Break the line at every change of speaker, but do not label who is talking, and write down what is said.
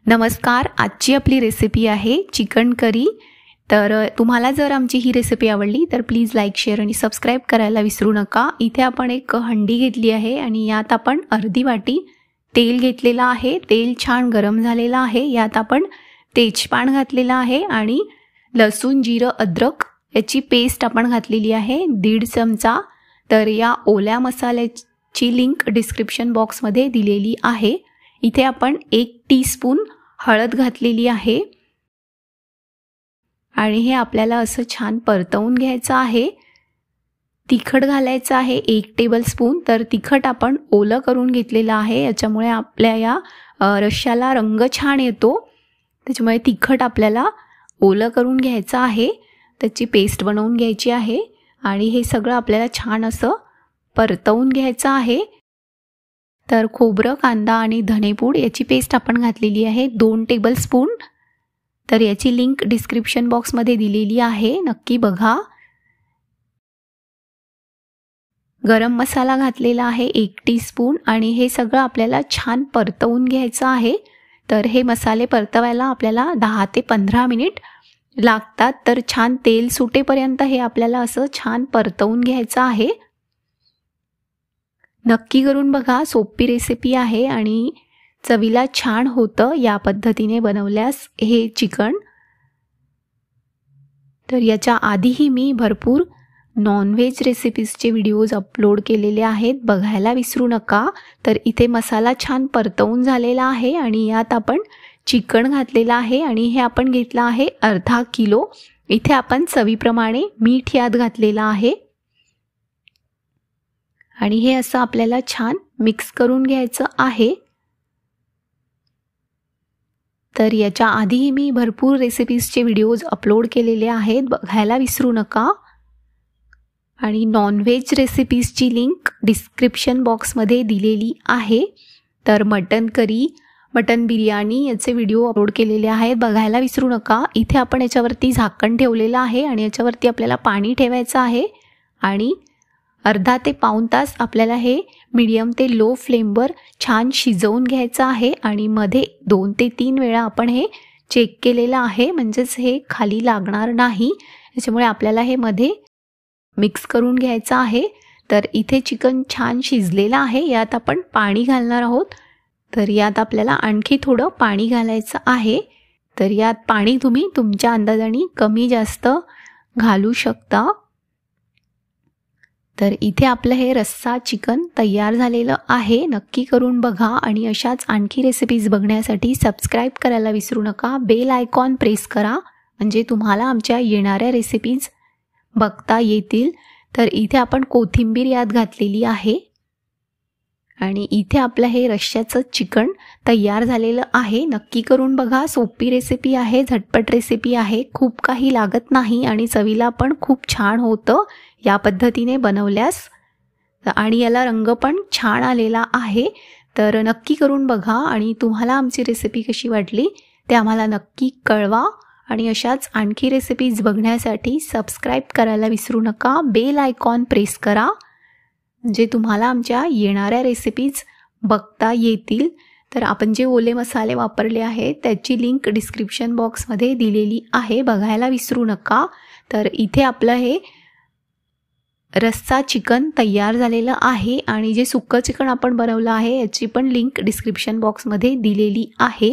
नमस्कार, आजची आपली रेसिपी आहे चिकन करी। तर तुम्हाला जर आमची ही रेसिपी आवडली तर प्लीज लाईक, शेअर आणि सबस्क्राइब करायला विसरू नका। इथे आपण एक हंडी घेतली आहे आणि यात आपण अर्धी वाटी तेल घेतलेला आहे। तेल छान गरम झालेला आहे। यात आपण तेजपान घातलेला आहे आणि लसूण, जिरं, अद्रक याची पेस्ट आपण घातलेली आहे 1.5 चमचा। तर या ओल्या मसाल्याची लिंक डिस्क्रिप्शन बॉक्समध्ये दिलेली आहे। इथे आपण 1 टीस्पून हळद घातलेली आहे आणि हे आपल्याला असं छान परतवून घ्यायचं आहे। तिखट घालायचं आहे 1 टेबलस्पून। तर तिखट आपण ओलं करून घेतलेलं आहे, याच्यामुळे आपल्या या रश्श्याला रंग छान येतो। त्याच्यामुळे तिखट आपल्याला ओलं करून घ्यायचं आहे, त्याची पेस्ट बनवून घ्यायची आहे आणि हे सगळं आपल्याला छान असं परतवून घ्यायचं आहे। तर खोबरं, कांदा आणि धनेपूड याची पेस्ट आपण घातलेली आहे 2 टेबलस्पून। तर याची लिंक डिस्क्रिप्शन बॉक्समध्ये दिलेली आहे, नक्की बघा। गरम मसाला घातलेला आहे 1 टीस्पून आणि हे सगळं आपल्याला छान परतवून घ्यायचं आहे। तर हे मसाले परतवायला आपल्याला 10 ते 15 मिनिट लागतात। तर छान तेल सुटेपर्यंत हे आपल्याला असं छान परतवून घ्यायचं आहे। नक्की करून बघा, सोपी रेसिपी आहे आणि चवीला छान होतं या पद्धतीने बनवल्यास हे चिकन। तर याच्या आधीही मी भरपूर नॉनव्हेज रेसिपीजचे व्हिडिओज अपलोड केलेले आहेत, बघायला विसरू नका। तर इथे मसाला छान परतवून झालेला आहे आणि यात आपण चिकन घातलेलं आहे आणि हे आपण घेतलं आहे अर्धा किलो। इथे आपण चवीप्रमाणे मीठ यात घातलेलं आहे आणि हे असं आपल्याला छान मिक्स करून घ्यायचं आहे। तर याच्या आधीही मी भरपूर रेसिपीजचे व्हिडिओज अपलोड केलेले आहेत, बघायला विसरू नका। आणि नॉनव्हेज रेसिपीजची लिंक डिस्क्रिप्शन बॉक्समध्ये दिलेली आहे। तर मटन करी, मटन बिर्याणी याचे व्हिडिओ अपलोड केलेले आहेत, बघायला विसरू नका। इथे आपण याच्यावरती झाकण ठेवलेलं आहे आणि याच्यावरती आपल्याला पाणी ठेवायचं आहे आणि अर्धा ते पाऊण तास आपल्याला हे मीडियम ते लो फ्लेमवर छान शिजवून घ्यायचं आहे आणि मध्ये 2 ते 3 वेळा आपण हे चेक केलेलं आहे, म्हणजेच हे खाली लागणार नाही। त्याच्यामुळे आपल्याला हे मध्ये मिक्स करून घ्यायचं आहे। तर इथे चिकन छान शिजलेलं आहे, यात आपण पाणी घालणार आहोत। तर यात आपल्याला आणखी थोडं पाणी घालायचं आहे। तर यात पाणी तुम्ही तुमच्या अंदाजाने कमी जास्त घालू शकता। तर इथे आपलं हे रस्सा चिकन तयार झालेलं आहे, नक्की करून बघा आणि अशाच आणखी रेसिपीज बघण्यासाठी सबस्क्राइब करायला विसरू नका। बेल आयकॉन प्रेस करा, म्हणजे तुम्हाला आमच्या येणाऱ्या रेसिपीज बघता येतील। तर इथे आपण कोथिंबीर यात घातलेली आहे आणि इथे आपलं हे रश्श्याचं चिकन तयार झालेलं आहे, नक्की करून बघा। सोपी रेसिपी आहे, झटपट रेसिपी आहे, खूप काही लागत नाही आणि चवीला पण खूप छान होतं या पद्धतीने बनवल्यास। आणि याला रंग पण छान आलेला आहे। तर नक्की करून बघा आणि तुम्हाला आमची रेसिपी कशी वाटली ते आम्हाला नक्की कळवा आणि अशाच आणखी रेसिपीज बघण्यासाठी सबस्क्राइब करायला विसरू नका। बेल आयकॉन प्रेस करा, म्हणजे तुम्हाला आमच्या येणाऱ्या रेसिपीज बघता येतील। तर आपण जे ओले मसाले वापरले आहेत त्याची लिंक डिस्क्रिप्शन बॉक्समध्ये दिलेली आहे, बघायला विसरू नका। तर इथे आपलं हे रस्सा चिकन तयार झालेलं आहे आणि जे सुक्कं चिकन आपण बनवलं आहे याची पण लिंक डिस्क्रिप्शन बॉक्समध्ये दिलेली आहे।